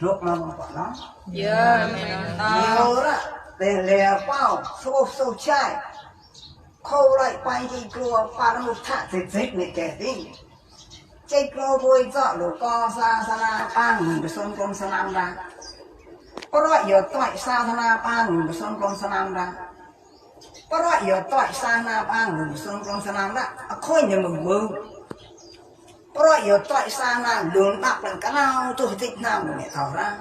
lúc nó mà bọn nó Dạ mẹ nhiều đó để lè bao xô xô chai khâu lại bay đi cua pha một thạ thì dịch này kẻ đi chơi cua vui dọ lũ co xa xa na ba người xuân công xa nam ra có loại giờ toại xa xa na ba người xuân công xa nam ra có loại giờ toại xa na ba người xuân công xa nam ra khôi nhà mừng mừng có loại giờ toại xa na đường bạc lần cá nào tôi thích nam mẹ thảo ra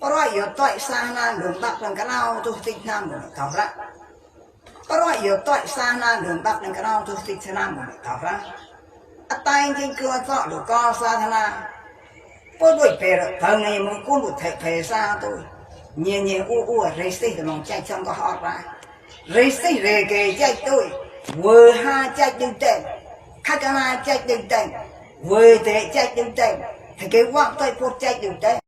có loại giờ toại xa na đường bạc lần cá nào tôi thích nam mẹ thảo ra có loại giờ toại xa na đường bạc lần cá nào tôi thích nam mẹ thảo ra tay trên cửa dọ lũ co xa thế nào có đuổi về rồi thằng này muốn cuốn một thể về xa tôi nhẹ nhẹ u rây xí thì lòng chạy trong có họ ra rây xí rề kề chạy tôi vừa ha chạy đứng tên khách na chạy đứng tên vừa thể chạy đứng tên thì cái quăng tôi cuộc chạy đứng tên